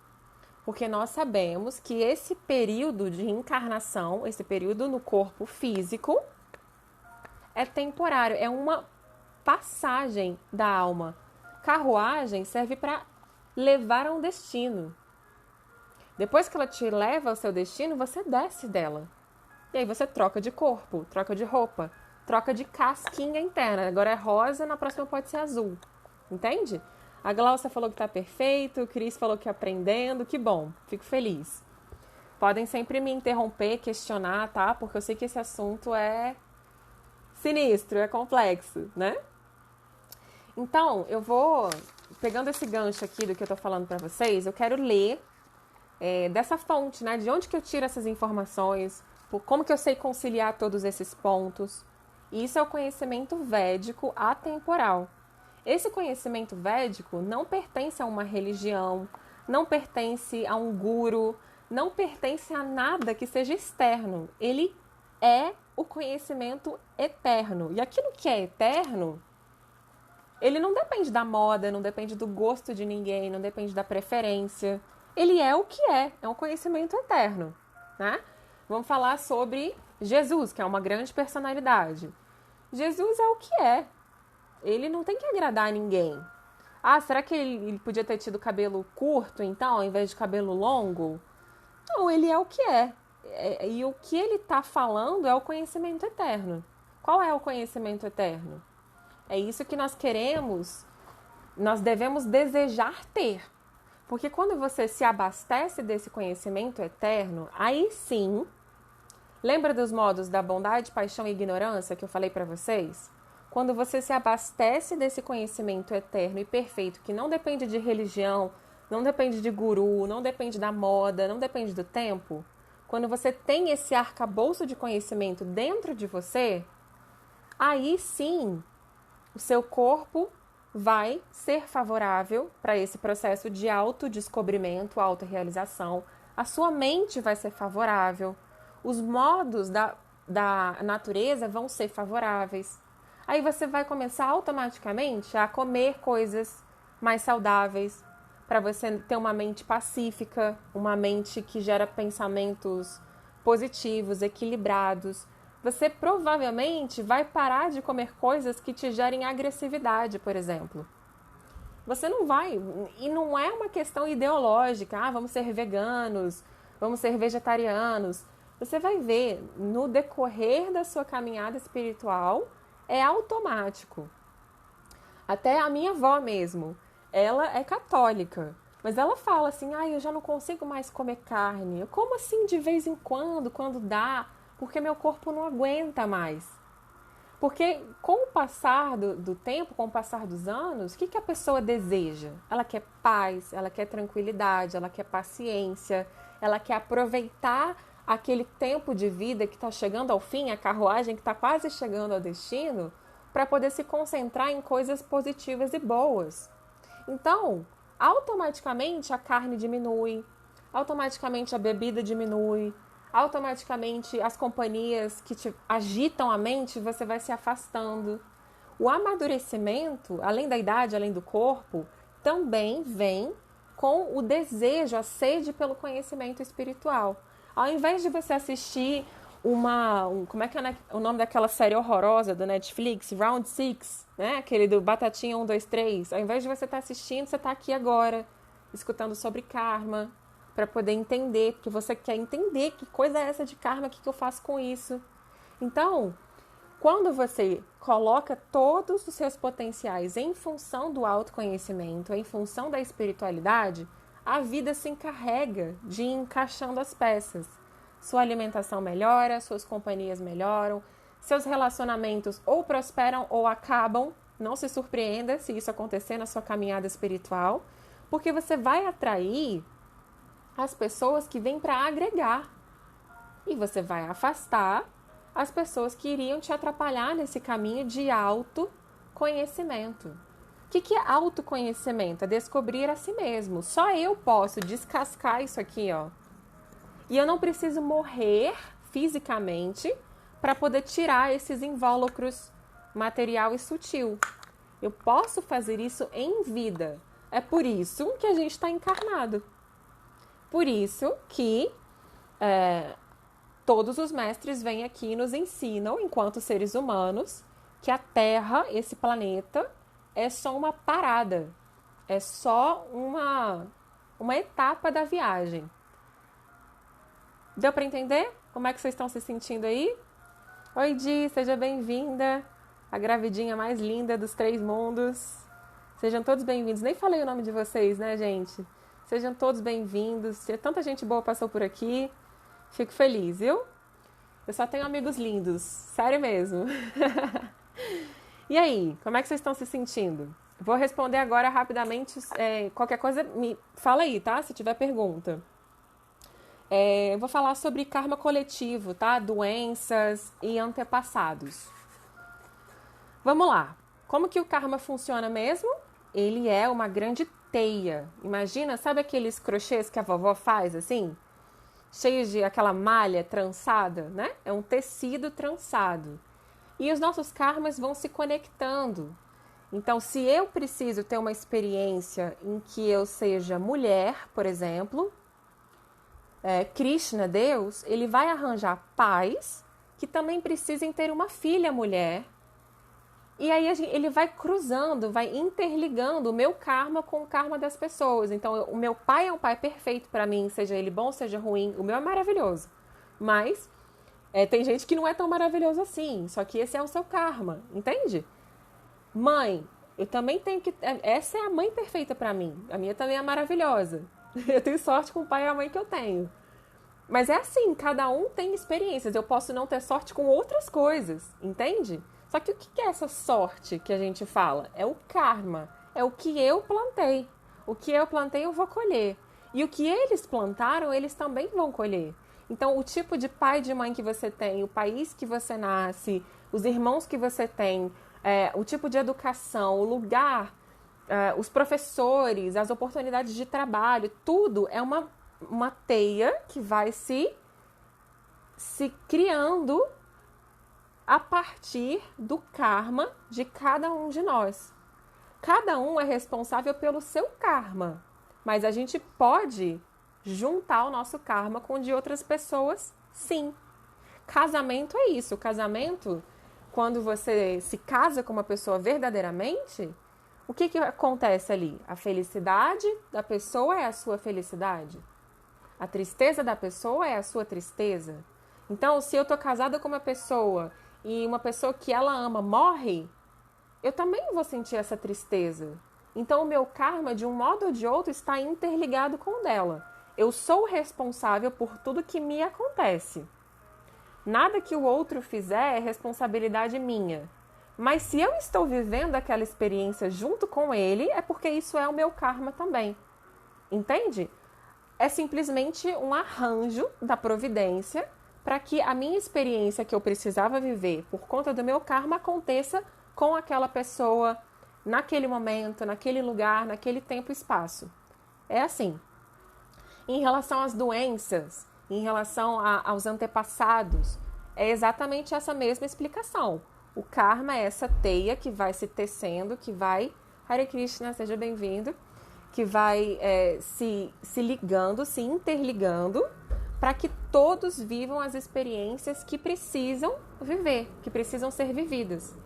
Porque nós sabemos que esse período de encarnação, esse período no corpo físico, é temporário, é uma passagem da alma. Carruagem serve para levar a um destino. Depois que ela te leva ao seu destino, você desce dela. E aí você troca de corpo, troca de roupa, troca de casquinha interna. Agora é rosa, na próxima pode ser azul. Entende? A Glaucia falou que tá perfeito, o Cris falou que aprendendo, que bom, fico feliz. Podem sempre me interromper, questionar, tá? Porque eu sei que esse assunto é sinistro, é complexo, né? Então, eu vou, pegando esse gancho aqui do que eu tô falando pra vocês, eu quero ler dessa fonte, né? De onde que eu tiro essas informações, como que eu sei conciliar todos esses pontos. E isso é o conhecimento védico atemporal. Esse conhecimento védico não pertence a uma religião, não pertence a um guru, não pertence a nada que seja externo. Ele é o conhecimento eterno. E aquilo que é eterno, ele não depende da moda, não depende do gosto de ninguém, não depende da preferência. Ele é o que é um conhecimento eterno, né? Vamos falar sobre Jesus, que é uma grande personalidade. Jesus é o que é. Ele não tem que agradar a ninguém. Ah, será que ele podia ter tido cabelo curto, então, ao invés de cabelo longo? Não, ele é o que é. E o que ele está falando é o conhecimento eterno. Qual é o conhecimento eterno? É isso que nós queremos, nós devemos desejar ter. Porque quando você se abastece desse conhecimento eterno, aí sim, lembra dos modos da bondade, paixão e ignorância que eu falei para vocês? Quando você se abastece desse conhecimento eterno e perfeito, que não depende de religião, não depende de guru, não depende da moda, não depende do tempo, quando você tem esse arcabouço de conhecimento dentro de você, aí sim, o seu corpo vai ser favorável para esse processo de autodescobrimento, autorrealização. A sua mente vai ser favorável. Os modos da natureza vão ser favoráveis. Aí você vai começar automaticamente a comer coisas mais saudáveis, para você ter uma mente pacífica, uma mente que gera pensamentos positivos, equilibrados. Você provavelmente vai parar de comer coisas que te gerem agressividade, por exemplo. Você não vai, e não é uma questão ideológica, vamos ser veganos, vamos ser vegetarianos. Você vai ver, no decorrer da sua caminhada espiritual, é automático. Até a minha avó mesmo, ela é católica, Mas ela fala assim, eu já não consigo mais comer carne. Eu como assim de vez em quando dá, porque meu corpo não aguenta mais. Porque com o passar do tempo, com o passar dos anos, o que a pessoa deseja? Ela quer paz, ela quer tranquilidade, ela quer paciência, ela quer aproveitar aquele tempo de vida que está chegando ao fim, a carruagem que está quase chegando ao destino, para poder se concentrar em coisas positivas e boas. Então, automaticamente a carne diminui, automaticamente a bebida diminui, automaticamente as companhias que te agitam a mente, você vai se afastando. O amadurecimento, além da idade, além do corpo, também vem com o desejo, a sede pelo conhecimento espiritual. Ao invés de você assistir como é que é o nome daquela série horrorosa do Netflix, Round Six, né? Aquele do Batatinha 1, 2, 3. Ao invés de você estar assistindo, você está aqui agora, escutando sobre karma, para poder entender, porque você quer entender que coisa é essa de karma, o que eu faço com isso. Então, quando você coloca todos os seus potenciais em função do autoconhecimento, em função da espiritualidade, a vida se encarrega de ir encaixando as peças. Sua alimentação melhora, suas companhias melhoram, seus relacionamentos ou prosperam ou acabam. Não se surpreenda se isso acontecer na sua caminhada espiritual, porque você vai atrair as pessoas que vêm para agregar e você vai afastar as pessoas que iriam te atrapalhar nesse caminho de autoconhecimento. O que é autoconhecimento? É descobrir a si mesmo. Só eu posso descascar isso aqui, ó. E eu não preciso morrer fisicamente para poder tirar esses invólucros material e sutil. Eu posso fazer isso em vida. É por isso que a gente está encarnado. Por isso que todos os mestres vêm aqui e nos ensinam, enquanto seres humanos, que a Terra, esse planeta, é só uma parada. É só uma etapa da viagem. Deu para entender? Como é que vocês estão se sentindo aí? Oi, Di, seja bem-vinda. A gravidinha mais linda dos 3 mundos. Sejam todos bem-vindos. Nem falei o nome de vocês, né, gente? Sejam todos bem-vindos. Tanta gente boa passou por aqui. Fico feliz, viu? Eu só tenho amigos lindos. Sério mesmo. E aí, como é que vocês estão se sentindo? Vou responder agora rapidamente. Qualquer coisa, me fala aí, tá? Se tiver pergunta. Eu vou falar sobre karma coletivo, tá? Doenças e antepassados. Vamos lá. Como que o karma funciona mesmo? Ele é uma grande teia. Imagina, sabe aqueles crochês que a vovó faz, assim? Cheios de aquela malha trançada, né? É um tecido trançado. E os nossos karmas vão se conectando. Então, se eu preciso ter uma experiência em que eu seja mulher, por exemplo, Krishna, Deus, ele vai arranjar pais que também precisem ter uma filha mulher. E aí ele vai cruzando, vai interligando o meu karma com o karma das pessoas. Então, o meu pai é um pai perfeito para mim, seja ele bom, seja ruim. O meu é maravilhoso. Mas tem gente que não é tão maravilhoso assim. Só que esse é o seu karma, entende? Mãe, eu também tenho que... Essa é a mãe perfeita para mim. A minha também é maravilhosa. Eu tenho sorte com o pai e a mãe que eu tenho. Mas é assim, cada um tem experiências. Eu posso não ter sorte com outras coisas, entende? Só que o que é essa sorte que a gente fala? É o karma, é o que eu plantei. O que eu plantei eu vou colher. E o que eles plantaram, eles também vão colher. Então, o tipo de pai e de mãe que você tem, o país que você nasce, os irmãos que você tem, o tipo de educação, o lugar, os professores, as oportunidades de trabalho, tudo é uma teia que vai se criando a partir do karma de cada um de nós. Cada um é responsável pelo seu karma, mas a gente pode juntar o nosso karma com o de outras pessoas, sim. Casamento é isso. Casamento, quando você se casa com uma pessoa verdadeiramente, o que acontece ali? A felicidade da pessoa é a sua felicidade. A tristeza da pessoa é a sua tristeza. Então, se eu tô casada com uma pessoa e uma pessoa que ela ama morre, eu também vou sentir essa tristeza. Então, o meu karma, de um modo ou de outro, está interligado com o dela. Eu sou responsável por tudo que me acontece. Nada que o outro fizer é responsabilidade minha. Mas se eu estou vivendo aquela experiência junto com ele, é porque isso é o meu karma também. Entende? É simplesmente um arranjo da providência para que a minha experiência que eu precisava viver por conta do meu karma aconteça com aquela pessoa, naquele momento, naquele lugar, naquele tempo e espaço. É assim. Em relação às doenças, em relação aos antepassados, é exatamente essa mesma explicação. O karma é essa teia que vai se tecendo, que vai... Hare Krishna, seja bem-vindo. Que vai se ligando, se interligando, para que todos vivam as experiências que precisam viver, que precisam ser vividas.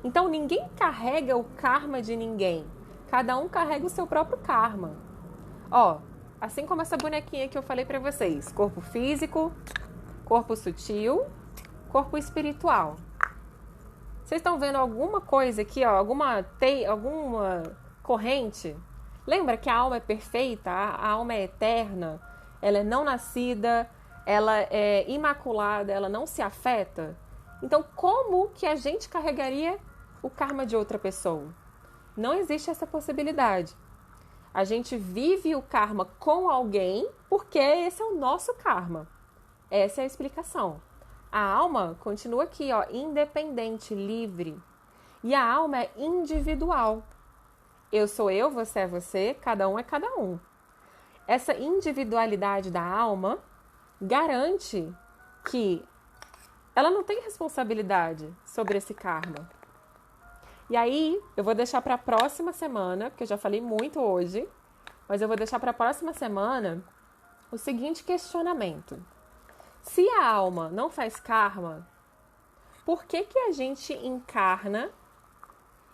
Então, ninguém carrega o karma de ninguém. Cada um carrega o seu próprio karma. Ó, assim como essa bonequinha que eu falei para vocês. Corpo físico, corpo sutil, corpo espiritual. Vocês estão vendo alguma coisa aqui, ó, alguma corrente? Lembra que a alma é perfeita, a alma é eterna, ela é não nascida, ela é imaculada, ela não se afeta? Então, como que a gente carregaria o karma de outra pessoa? Não existe essa possibilidade. A gente vive o karma com alguém porque esse é o nosso karma. Essa é a explicação. A alma continua aqui, ó, independente, livre. E a alma é individual. Eu sou eu, você é você, cada um é cada um. Essa individualidade da alma garante que ela não tem responsabilidade sobre esse karma. E aí, eu vou deixar para a próxima semana, porque eu já falei muito hoje, mas eu vou deixar para a próxima semana o seguinte questionamento. Se a alma não faz karma, por que a gente encarna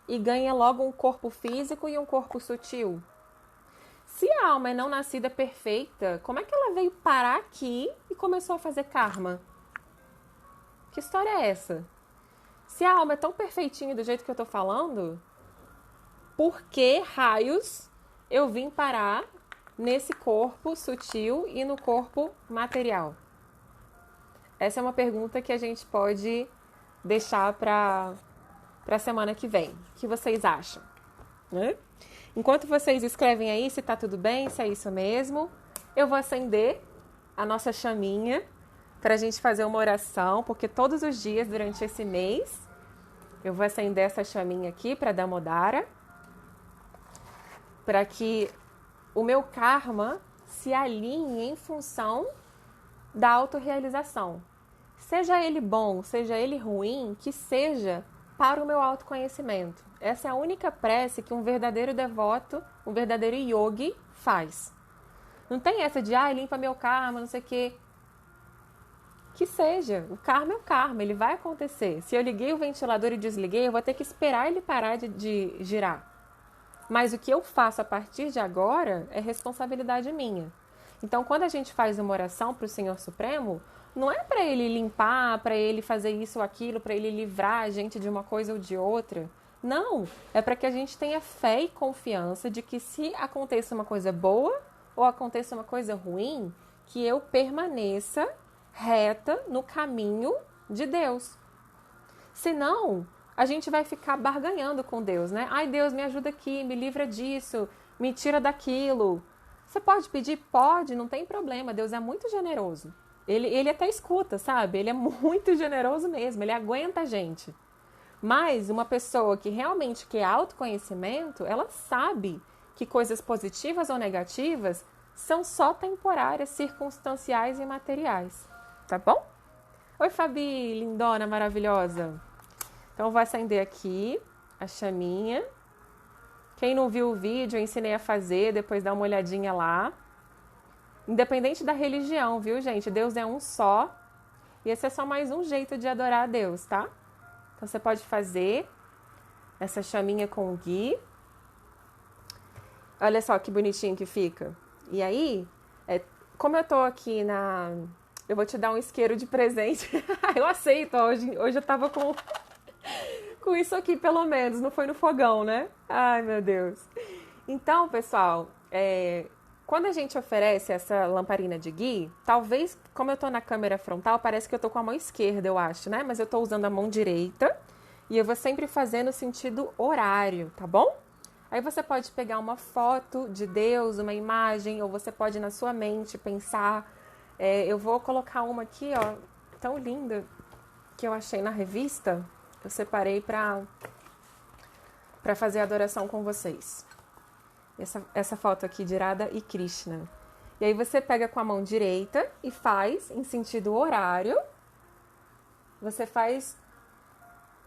e ganha logo um corpo físico e um corpo sutil? Se a alma é não nascida perfeita, como é que ela veio parar aqui e começou a fazer karma? Que história é essa? Se a alma é tão perfeitinha do jeito que eu tô falando, por que raios eu vim parar nesse corpo sutil e no corpo material? Essa é uma pergunta que a gente pode deixar para a semana que vem. O que vocês acham? Né? Enquanto vocês escrevem aí se tá tudo bem, se é isso mesmo, eu vou acender a nossa chaminha para a gente fazer uma oração, porque todos os dias durante esse mês eu vou acender essa chaminha aqui para Damodara, para que o meu karma se alinhe em função da autorrealização. Seja ele bom, seja ele ruim, que seja para o meu autoconhecimento. Essa é a única prece que um verdadeiro devoto, um verdadeiro yogi faz. Não tem essa de, limpa meu karma, não sei o quê. Que seja, o karma é o karma, ele vai acontecer. Se eu liguei o ventilador e desliguei, eu vou ter que esperar ele parar de girar. Mas o que eu faço a partir de agora é responsabilidade minha. Então, quando a gente faz uma oração para o Senhor Supremo, não é para ele limpar, para ele fazer isso ou aquilo, para ele livrar a gente de uma coisa ou de outra. Não, é para que a gente tenha fé e confiança de que se aconteça uma coisa boa ou aconteça uma coisa ruim, que eu permaneça reta no caminho de Deus. Senão, a gente vai ficar barganhando com Deus, né? Ai, Deus, me ajuda aqui, me livra disso, me tira daquilo. Você pode pedir? Pode, não tem problema. Deus é muito generoso. Ele até escuta, sabe? Ele é muito generoso mesmo, ele aguenta a gente. Mas uma pessoa que realmente quer autoconhecimento, ela sabe que coisas positivas ou negativas são só temporárias, circunstanciais e materiais. Tá bom? Oi, Fabi, lindona, maravilhosa. Então, eu vou acender aqui a chaminha. Quem não viu o vídeo, eu ensinei a fazer, depois dá uma olhadinha lá. Independente da religião, viu, gente? Deus é um só. E esse é só mais um jeito de adorar a Deus, tá? Então, você pode fazer essa chaminha com o ghee. Olha só que bonitinho que fica. E aí, como eu tô aqui na... Eu vou te dar um isqueiro de presente. Eu aceito, hoje eu tava com isso aqui, pelo menos. Não foi no fogão, né? Ai, meu Deus. Então, pessoal, quando a gente oferece essa lamparina de ghee, talvez, como eu tô na câmera frontal, parece que eu tô com a mão esquerda, eu acho, né? Mas eu tô usando a mão direita e eu vou sempre fazer no sentido horário, tá bom? Aí você pode pegar uma foto de Deus, uma imagem, ou você pode na sua mente pensar. Eu vou colocar uma aqui, ó, tão linda, que eu achei na revista. Eu separei para fazer a adoração com vocês. Essa foto aqui de Radha e Krishna. E aí você pega com a mão direita e faz em sentido horário. Você faz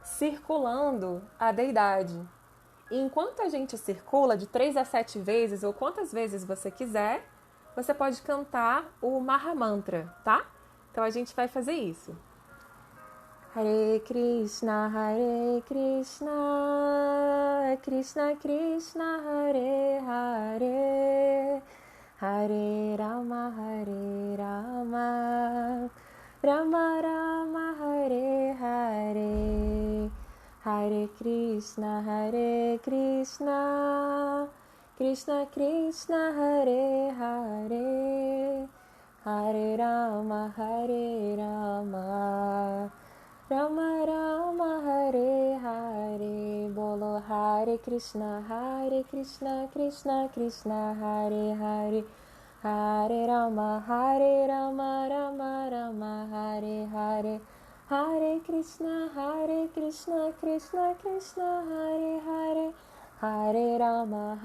circulando a deidade. E enquanto a gente circula de 3 a 7 vezes, ou quantas vezes você quiser, você pode cantar o Mahamantra, tá? Então a gente vai fazer isso. Hare Krishna, Krishna Krishna, Hare Hare, Hare Rama, Rama Rama, Hare Hare, Hare Krishna, Krishna Krishna, Hare Hare, Hare Rama, Rama Rama, Hare Hare. Bolo Hare Krishna, Krishna Krishna, Hare Hare, Hare Rama, Rama Rama, Hare Hare, Hare Krishna, Krishna Krishna, Hare Hare, Hare Rama,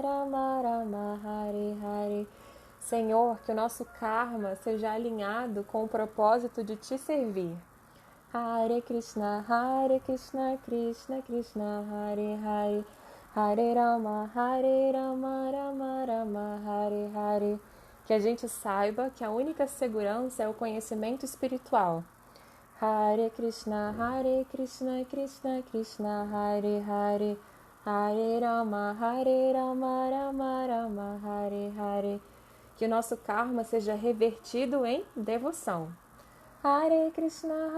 Rama Rama, Hare Hare. Senhor, que o nosso karma seja alinhado com o propósito de te servir. Hare Krishna, Krishna Krishna, Hare Hare, Hare Rama, Rama Rama, Hare Hare. Que a gente saiba que a única segurança é o conhecimento espiritual. Hare Krishna, Krishna Krishna, Hare Hare, Hare Rama, Rama Rama, Hare Hare. Que o nosso karma seja revertido em devoção. Hare Krishna,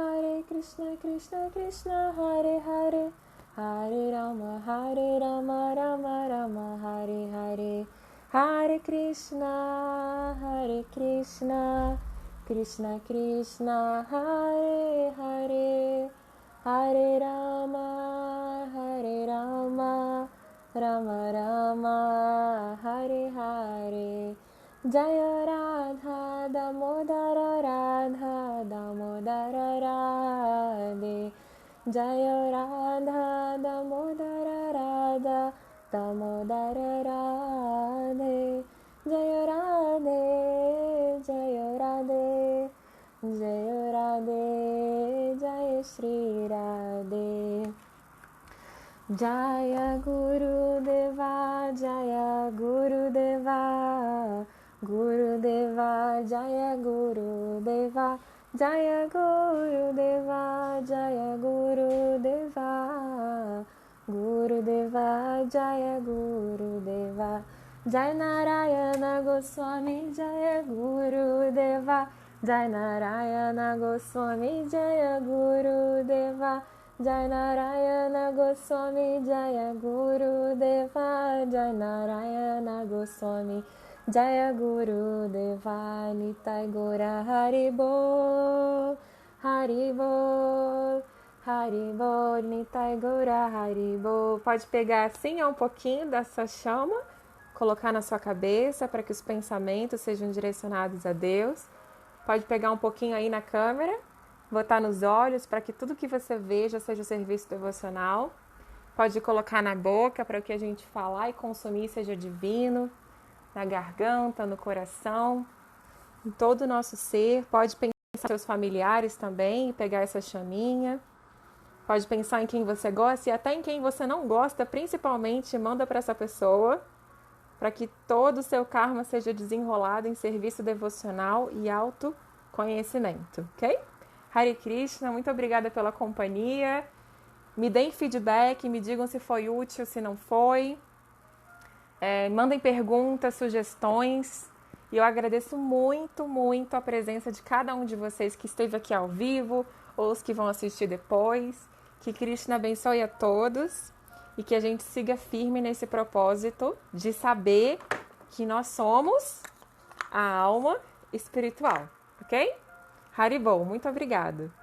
Krishna Krishna, Hare Hare, Hare Rama, Rama Rama, Hare Hare, Hare Krishna, Krishna Krishna, Hare Hare, Hare Rama, Rama Rama, Hare Hare. Jaya Radha Damodara Radha Damodara Radhe, Jaya Radha Damodara Radha Damodara Radhe, Jaya Radhe, Jaya Radhe, Jaya Radhe, Jaya Shri Radhe. Jaya Guru Deva, Jaya Guru Deva, Guru Deva, Jaya Guru Deva, Jaya Guru Deva, Jaya Guru Deva, Guru Deva, Jaya Guru Deva, Jai Narayana Goswami, Jaya Guru Deva, Jai Narayana Goswami, Jaya Guru Deva, Jai Narayana Goswami, Jaya Guru Deva, Jai Narayana Goswami, Jaya Guru Deva, Nitai Gora Haribol, Haribol, Haribol, Nitai Gora Haribol. Pode pegar assim um pouquinho dessa chama, colocar na sua cabeça para que os pensamentos sejam direcionados a Deus. Pode pegar um pouquinho aí na câmera, botar nos olhos para que tudo que você veja seja serviço devocional. Pode colocar na boca para o que a gente falar e consumir seja divino, na garganta, no coração, em todo o nosso ser. Pode pensar em seus familiares também e pegar essa chaminha. Pode pensar em quem você gosta e até em quem você não gosta, principalmente manda para essa pessoa, para que todo o seu karma seja desenrolado em serviço devocional e autoconhecimento, ok? Hare Krishna, muito obrigada pela companhia. Me deem feedback, me digam se foi útil, se não foi. Mandem perguntas, sugestões. E eu agradeço muito, muito a presença de cada um de vocês que esteve aqui ao vivo ou os que vão assistir depois. Que Krishna abençoe a todos. e que a gente siga firme nesse propósito de saber que nós somos a alma espiritual, ok? Haribol, muito obrigada!